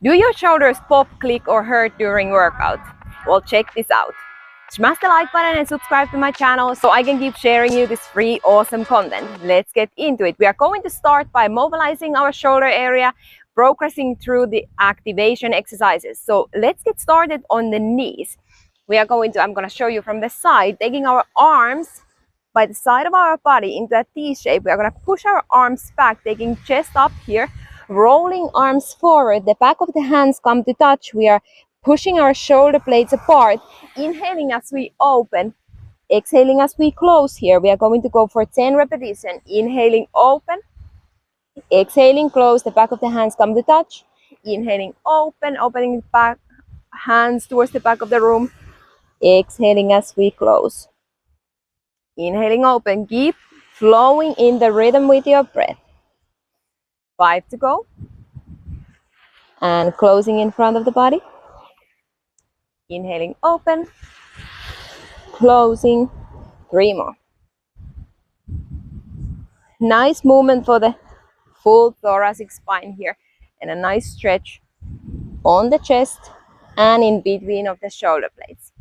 Do your shoulders pop, click, or hurt during workout? Well, check this out. Smash the like button and subscribe to my channel so I can keep sharing you this free awesome content. Let's get into it. We are going to start by mobilizing our shoulder area, progressing through the activation exercises. So let's get started on the knees. I'm going to show you from the side, taking our arms by the side of our body into a T shape. We are going to push our arms back, taking chest up here, rolling arms forward. The back of the hands come to touch. We are pushing our shoulder blades apart, inhaling as we open, exhaling as we close here. We are going to go for 10 repetitions. Inhaling, open, exhaling, close. The back of the hands come to touch. Inhaling, open, opening the back, hands towards the back of the room. Exhaling as we close. Inhaling, open. Keep flowing in the rhythm with your breath. 5 to go. And closing in front of the body. Inhaling, open, closing, 3 more. Nice movement for the full thoracic spine here, and a nice stretch on the chest and in between of the shoulder blades.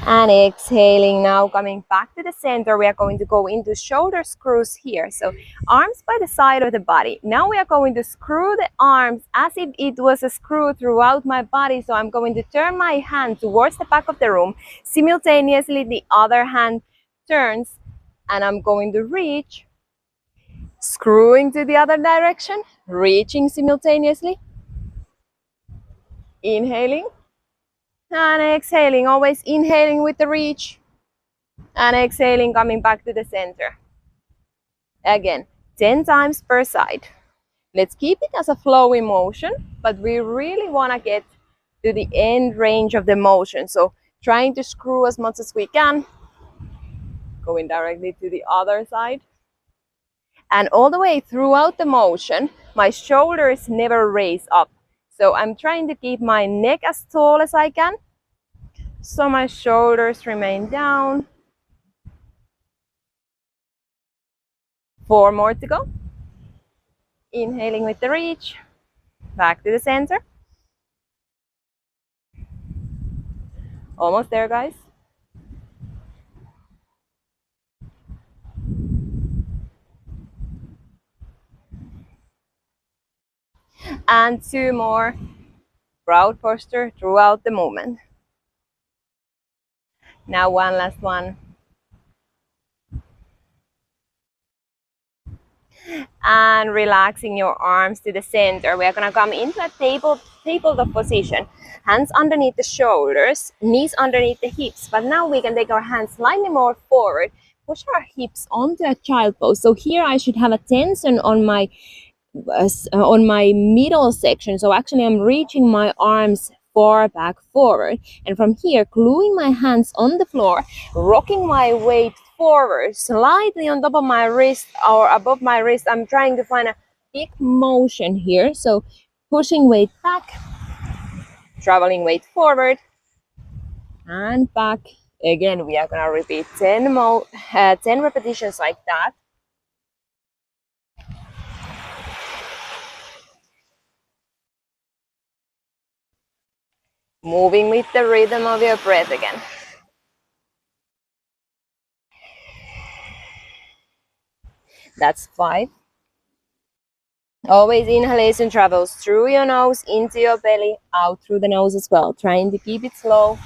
And exhaling, now coming back to the center, we are going to go into shoulder screws here. So arms by the side of the body. Now we are going to screw the arms as if it was a screw throughout my body. So I'm going to turn my hand towards the back of the room. Simultaneously, the other hand turns and I'm going to reach, screwing to the other direction, reaching simultaneously. Inhaling. And exhaling, always inhaling with the reach and exhaling, coming back to the center. Again, 10 times per side. Let's keep it as a flowy motion, but we really want to get to the end range of the motion. So trying to screw as much as we can, going directly to the other side. And all the way throughout the motion, my shoulders never raise up. So I'm trying to keep my neck as tall as I can, so my shoulders remain down. 4 more to go. Inhaling with the reach, back to the center. Almost there, guys. And 2 more. Proud posture throughout the movement. Now one last one. And relaxing your arms to the center. We are going to come into a tabletop position. Hands underneath the shoulders, knees underneath the hips. But now we can take our hands slightly more forward, push our hips onto a child pose. So here I should have a tension on my middle section. So actually I'm reaching my arms far back forward, and from here gluing my hands on the floor, rocking my weight forward slightly on top of my wrist or above my wrist. I'm trying to find a big motion here, so pushing weight back, traveling weight forward and back. Again, we are gonna repeat 10 repetitions like that. Moving with the rhythm of your breath again. That's 5. Always inhalation travels through your nose, into your belly, out through the nose as well. Trying to keep it slow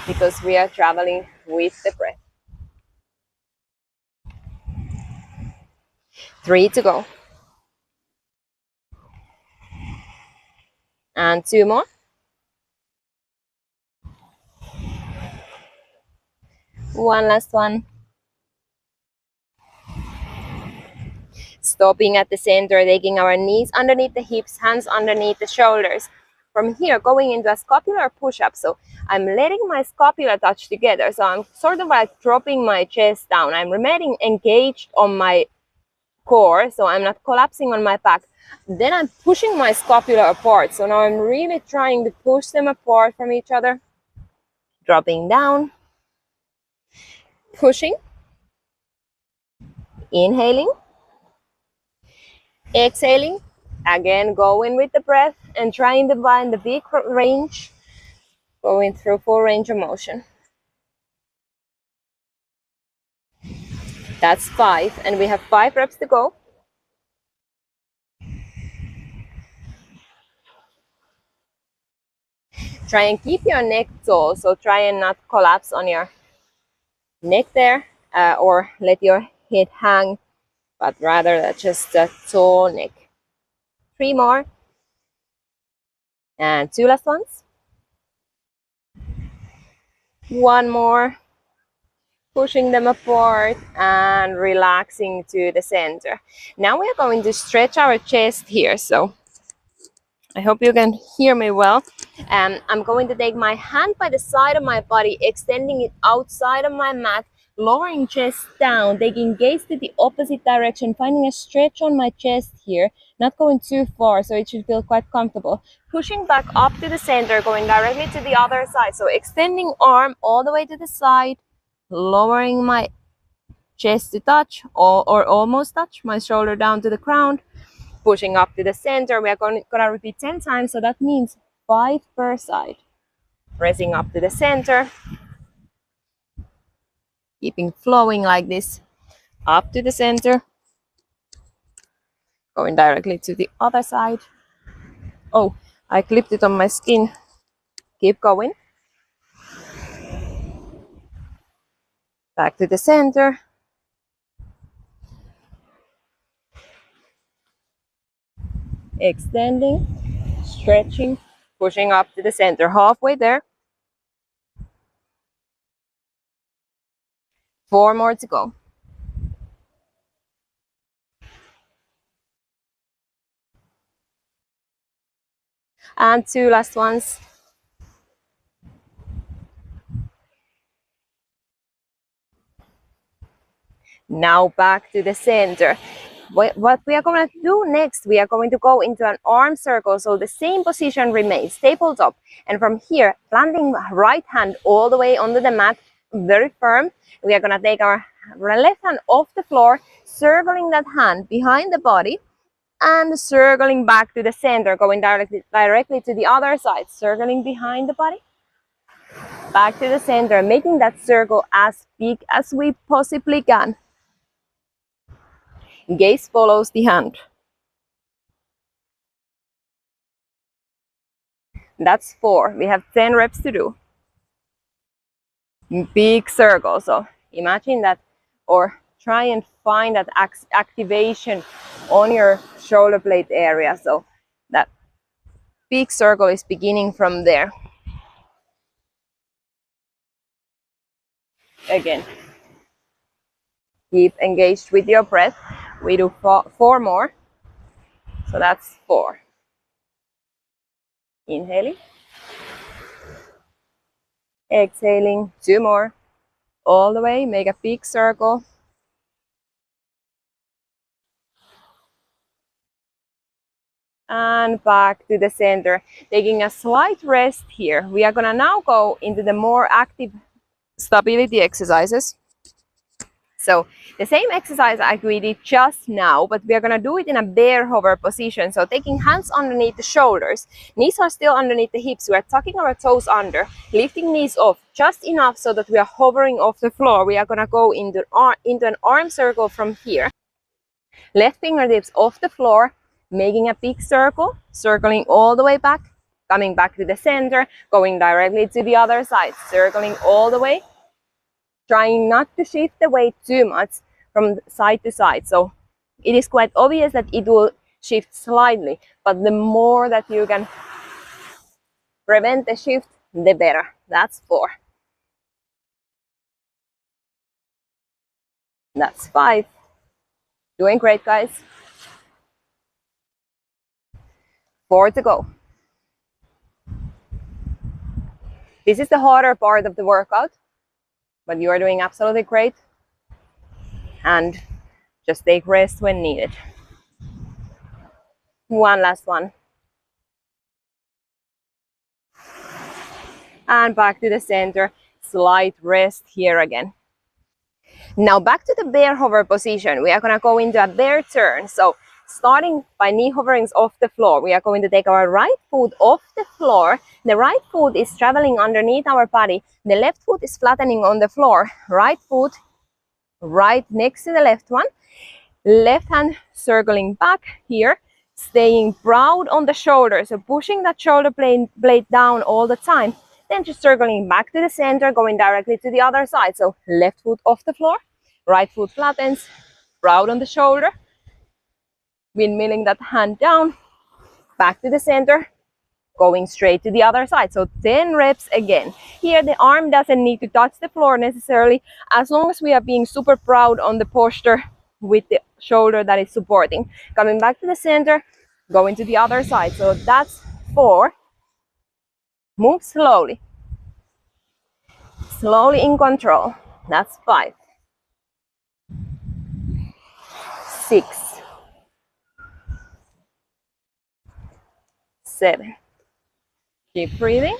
because we are traveling with the breath. 3 to go. And 2 more. One last one. Stopping at the center, taking our knees underneath the hips, hands underneath the shoulders. From here, going into a scapular push-up. So I'm letting my scapula touch together. So I'm sort of like dropping my chest down. I'm remaining engaged on my core, so I'm not collapsing on my back. Then I'm pushing my scapula apart. So now I'm really trying to push them apart from each other. Dropping down. Pushing. Inhaling. Exhaling. Again, going with the breath and trying to find the big range, going through full range of motion. That's 5, and we have 5 reps to go. Try and keep your neck tall, so try and not collapse on your neck there, or let your head hang, but rather just a tall neck. 3 more, and 2 last ones. 1 more, pushing them apart and relaxing to the center. Now we are going to stretch our chest here, so I hope you can hear me well. I'm going to take my hand by the side of my body, extending it outside of my mat, lowering chest down, taking gaze to the opposite direction, finding a stretch on my chest here, not going too far, so it should feel quite comfortable. Pushing back up to the center, going directly to the other side. So extending arm all the way to the side, lowering my chest to touch or almost touch my shoulder down to the ground. Pushing up to the center, we are going to repeat 10 times, so that means 5 per side. Pressing up to the center, keeping flowing like this, up to the center, going directly to the other side. Oh, I clipped it on my skin. Keep going. Back to the center. Extending, stretching, pushing up to the center, halfway there. 4 more to go. And 2 last ones. Now back to the center. What we are going to do next, we are going to go into an arm circle, so the same position remains, tabletop. And from here, planting right hand all the way onto the mat, very firm. We are going to take our left hand off the floor, circling that hand behind the body, and circling back to the center, going directly to the other side, circling behind the body, back to the center, making that circle as big as we possibly can. Gaze follows the hand. That's 4. We have 10 reps to do. Big circle. So imagine that, or try and find that activation on your shoulder blade area. So that big circle is beginning from there. Again, keep engaged with your breath. We do 4 more. So that's 4. Inhaling. Exhaling. 2 more. All the way, make a big circle. And back to the center. Taking a slight rest here. We are gonna now go into the more active stability exercises. So the same exercise like we did just now, but we are going to do it in a bear hover position. So taking hands underneath the shoulders, knees are still underneath the hips. We are tucking our toes under, lifting knees off just enough so that we are hovering off the floor. We are going to go into an arm circle from here. Left fingertips off the floor, making a big circle, circling all the way back, coming back to the center, going directly to the other side, circling all the way. Trying not to shift the weight too much from side to side. So it is quite obvious that it will shift slightly, but the more that you can prevent the shift, the better. That's 4. That's 5. Doing great, guys. 4 to go. This is the harder part of the workout, but you are doing absolutely great, and just take rest when needed. 1 last one. And back to the center, slight rest here again. Now back to the bear hover position. We are gonna go into a bear turn. So starting by knee hoverings off the floor. We are going to take our right foot off the floor. The right foot is traveling underneath our body. The left foot is flattening on the floor. Right foot right next to the left one. Left hand circling back here, staying proud on the shoulder, so pushing that shoulder blade down all the time. Then just circling back to the center, going directly to the other side. So left foot off the floor, right foot flattens, proud on the shoulder, windmilling that hand down, back to the center, going straight to the other side. So 10 reps again. Here the arm doesn't need to touch the floor necessarily, as long as we are being super proud on the posture with the shoulder that is supporting. Coming back to the center, going to the other side. So that's 4. Move slowly. Slowly in control. That's 5. 6. 7. Keep breathing.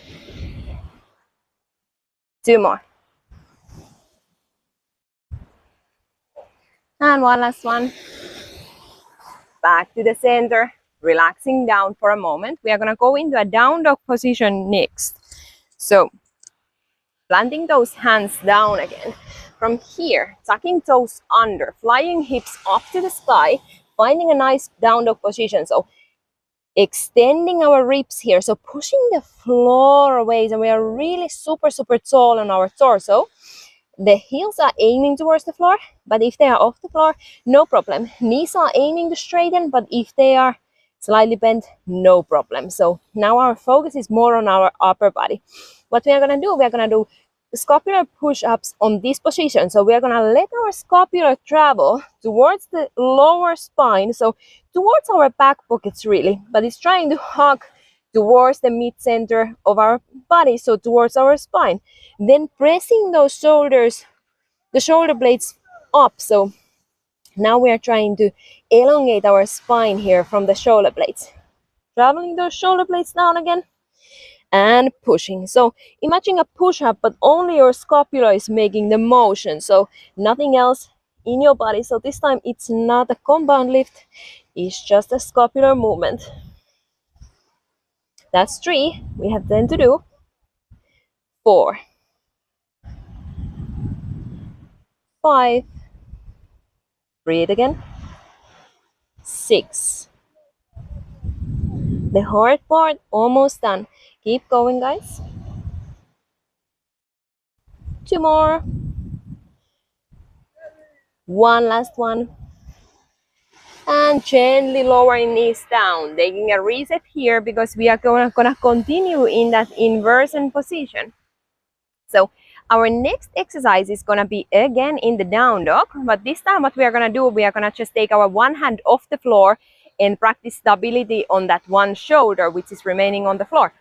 2 more. And one last one. Back to the center, relaxing down for a moment. We are going to go into a down dog position next. So planting those hands down again. From here, tucking toes under, flying hips up to the sky, finding a nice down dog position. So extending our ribs here, so pushing the floor away, and we are really super tall on our torso. The heels are aiming towards the floor, but if they are off the floor, no problem. Knees are aiming to straighten, but if they are slightly bent, no problem. So now our focus is more on our upper body. What we are going to do, we are going to do scapular push-ups on this position. So we are going to let our scapula travel towards the lower spine, so towards our back pockets really, but it's trying to hug towards the mid-center of our body, so towards our spine. Then pressing those shoulders, the shoulder blades up. So now we are trying to elongate our spine here from the shoulder blades. Traveling those shoulder blades down again and pushing. So imagine a push-up, but only your scapula is making the motion, so nothing else in your body. So this time it's not a compound lift, it's just a scapular movement. That's 3. We have 10 to do. 4. 5. Breathe again. 6. The hard part almost done. Keep going, guys. 2 more. 1 last one. And gently lowering knees down, taking a reset here because we are gonna continue in that inversion position. So our next exercise is gonna be again in the down dog, but this time what we are gonna do, we are gonna just take our one hand off the floor and practice stability on that one shoulder which is remaining on the floor,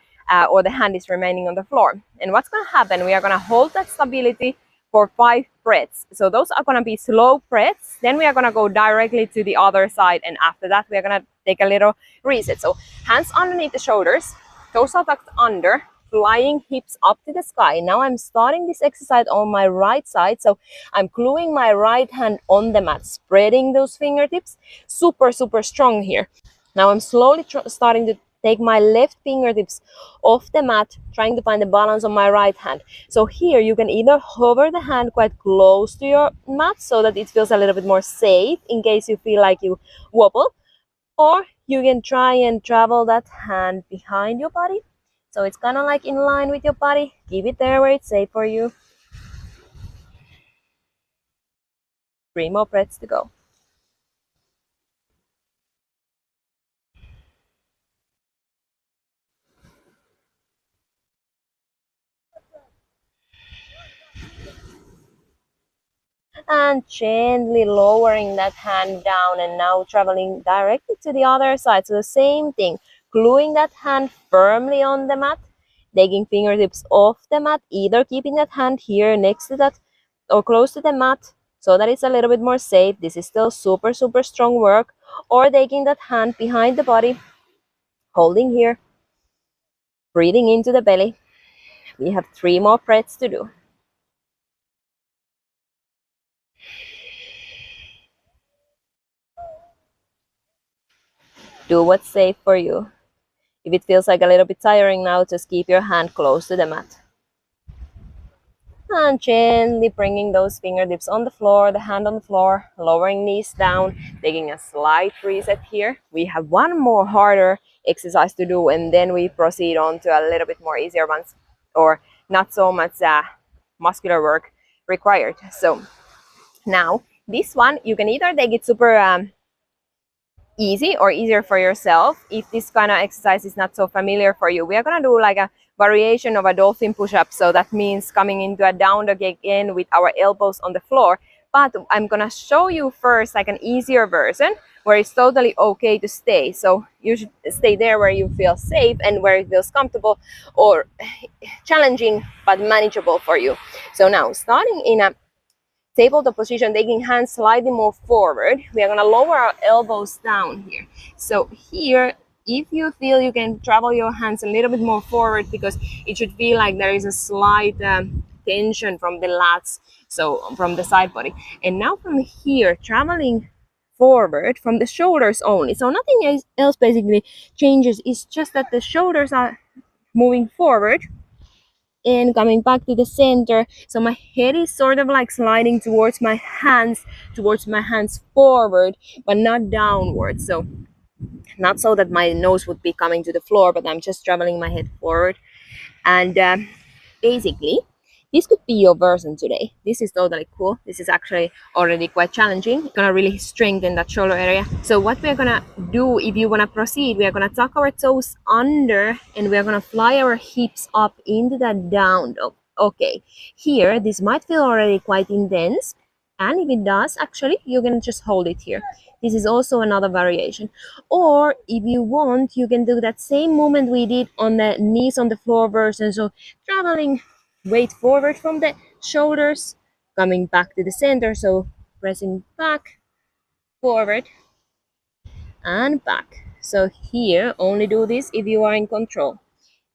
or the hand is remaining on the floor. And what's gonna happen, we are gonna hold that stability for 5 breaths. So those are going to be slow breaths. Then we are going to go directly to the other side, and after that we are going to take a little reset. So hands underneath the shoulders, toes are tucked under, flying hips up to the sky. Now I'm starting this exercise on my right side, so I'm gluing my right hand on the mat, spreading those fingertips, super strong here. Now I'm slowly starting to take my left fingertips off the mat, trying to find the balance on my right hand. So here you can either hover the hand quite close to your mat so that it feels a little bit more safe in case you feel like you wobble, or you can try and travel that hand behind your body. So it's kind of like in line with your body. Keep it there where it's safe for you. 3 more breaths to go. And gently lowering that hand down, and now traveling directly to the other side. So the same thing, gluing that hand firmly on the mat, taking fingertips off the mat, either keeping that hand here next to that or close to the mat so that it's a little bit more safe. This is still super strong work. Or taking that hand behind the body, holding here, breathing into the belly. We have 3 more breaths to do. Do what's safe for you. If it feels like a little bit tiring now, just keep your hand close to the mat. And gently bringing those fingertips on the floor, the hand on the floor, lowering knees down, taking a slight reset here. We have one more harder exercise to do, and then we proceed on to a little bit more easier ones, or not so much muscular work required. So now this one, you can either take it super easy or easier for yourself. If this kind of exercise is not so familiar for you, we are going to do like a variation of a dolphin push-up. So that means coming into a down dog again with our elbows on the floor. But I'm going to show you first like an easier version where it's totally okay to stay. So you should stay there where you feel safe and where it feels comfortable or challenging but manageable for you. So now starting in a tabletop position, taking hands slightly more forward. We are going to lower our elbows down here. So here, if you feel you can travel your hands a little bit more forward, because it should feel like there is a slight tension from the lats, so from the side body. And now from here, traveling forward from the shoulders only. So nothing else basically changes. It's just that the shoulders are moving forward and coming back to the center. So my head is sort of like sliding towards my hands forward, but not downward. So not so that my nose would be coming to the floor, but I'm just traveling my head forward. And basically, this could be your version today. This is totally cool. This is actually already quite challenging. It's gonna really strengthen that shoulder area. So what we're gonna do, if you wanna proceed, we are gonna tuck our toes under and we are gonna fly our hips up into that down dog. Okay, here, this might feel already quite intense. And if it does, actually, you can just hold it here. This is also another variation. Or if you want, you can do that same movement we did on the knees on the floor version. So traveling weight forward from the shoulders, coming back to the center. So pressing back, forward, and back. So here, only do this if you are in control.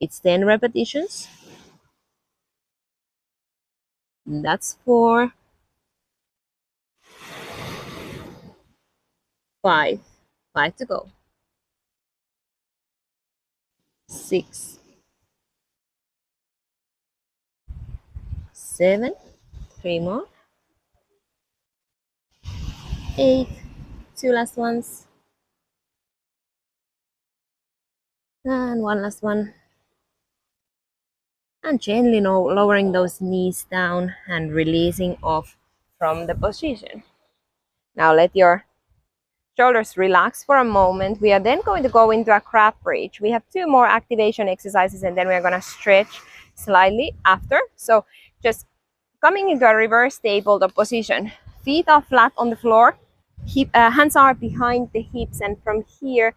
It's 10 repetitions. That's 4, 5, 5 to go. 6, 7, 3 more. 8, 2 last ones. And 1 last one. And gently lowering those knees down and releasing off from the position. Now let your shoulders relax for a moment. We are then going to go into a crab bridge. We have 2 more activation exercises and then we are going to stretch slightly after. So just coming into a reverse tabletop position. Feet are flat on the floor. Hands are behind the hips, and from here,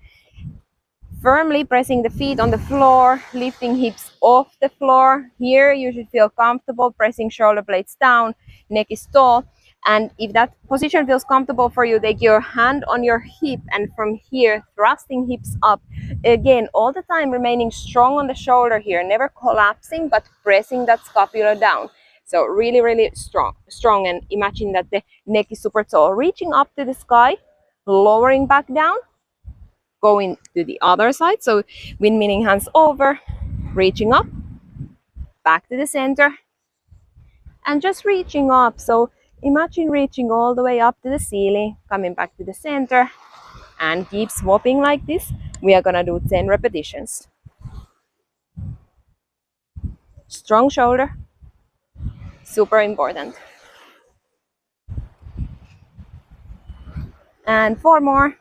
firmly pressing the feet on the floor, lifting hips off the floor. Here you should feel comfortable pressing shoulder blades down, neck is tall. And if that position feels comfortable for you, take your hand on your hip and from here, thrusting hips up. Again, all the time remaining strong on the shoulder here, never collapsing, but pressing that scapula down. So really, really strong. And imagine that the neck is super tall, reaching up to the sky, lowering back down, going to the other side. So windmilling hands over, reaching up, back to the center, and just reaching up. So imagine reaching all the way up to the ceiling, coming back to the center, and keep swapping like this. We are gonna do 10 repetitions. Strong shoulder, super important. And 4 more.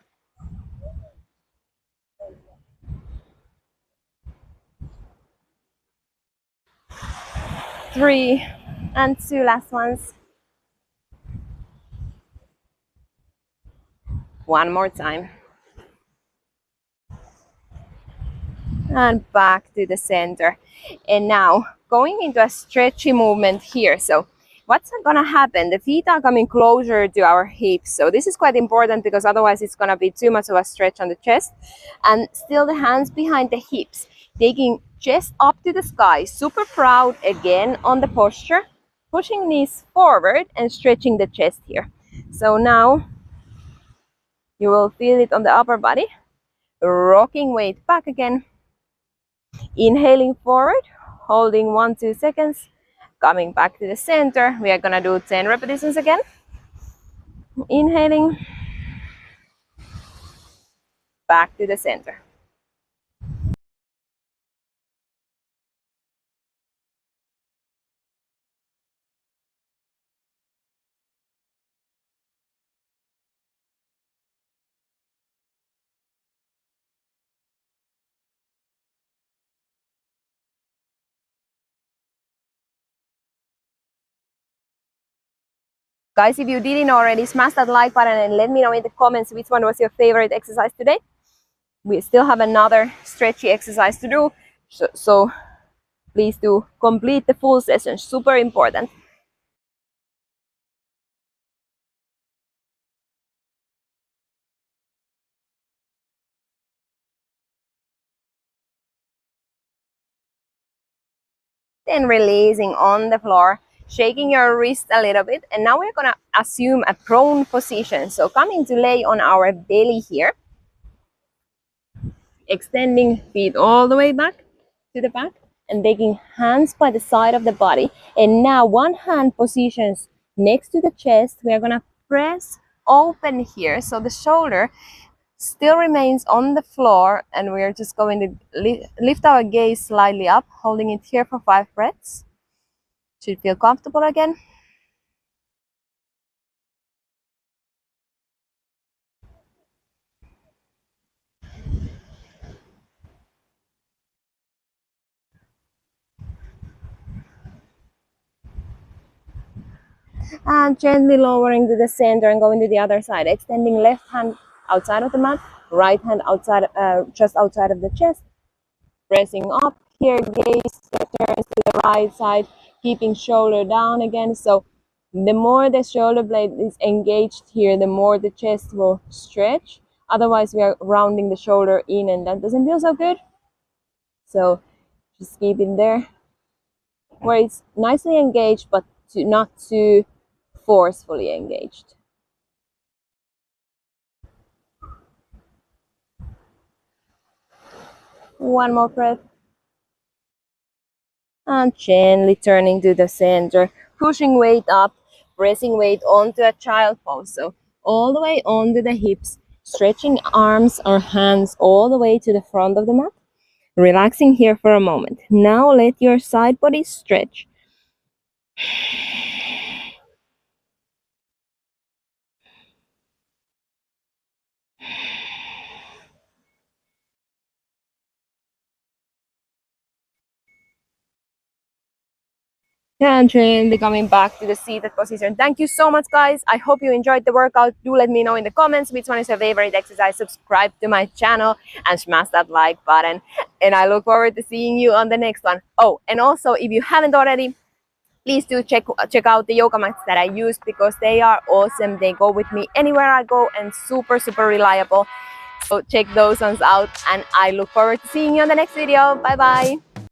3, and 2 last ones. 1 more time. And back to the center. And now going into a stretchy movement here. So what's gonna happen? The feet are coming closer to our hips. So this is quite important because otherwise it's gonna be too much of a stretch on the chest. And still the hands behind the hips, taking chest up to the sky, super proud again on the posture, pushing knees forward and stretching the chest here. So now you will feel it on the upper body. rocking weight back again. Inhaling forward, holding 1-2 seconds, coming back to the center. We are gonna do 10 repetitions again. Inhaling, back to the center. Guys, if you didn't already, smash that like button and let me know in the comments which one was your favorite exercise today. We still have another stretchy exercise to do, so please do complete the full session, super important. Then releasing on the floor, shaking your wrist a little bit, and now we're gonna assume a prone position. So coming to lay on our belly here, extending feet all the way back to the back and taking hands by the side of the body. And now one hand positions next to the chest. We are gonna press open here so the shoulder still remains on the floor, and we're just going to lift our gaze slightly up, holding it here for 5 breaths. Should feel comfortable again. And gently lowering to the center and going to the other side, extending left hand outside of the mat, right hand outside, just outside of the chest, pressing up here, gaze turns to the right side, keeping shoulder down again. So the more the shoulder blade is engaged here, the more the chest will stretch. Otherwise we are rounding the shoulder in, and that doesn't feel so good. So just keep it there where it's nicely engaged, but not too forcefully engaged. One more breath. And gently turning to the center, pushing weight up, pressing weight onto a child pose. So all the way onto the hips, stretching arms or hands all the way to the front of the mat. Relaxing here for a moment. Now let your side body stretch. And gently coming back to the seated position. Thank you so much, guys. I hope you enjoyed the workout. Do let me know in the comments which one is your favorite exercise. Subscribe to my channel and smash that like button. And I look forward to seeing you on the next one. Oh, and also, if you haven't already, please do check out the yoga mats that I use, because they are awesome. They go with me anywhere I go and super reliable. So check those ones out, and I look forward to seeing you on the next video. Bye bye.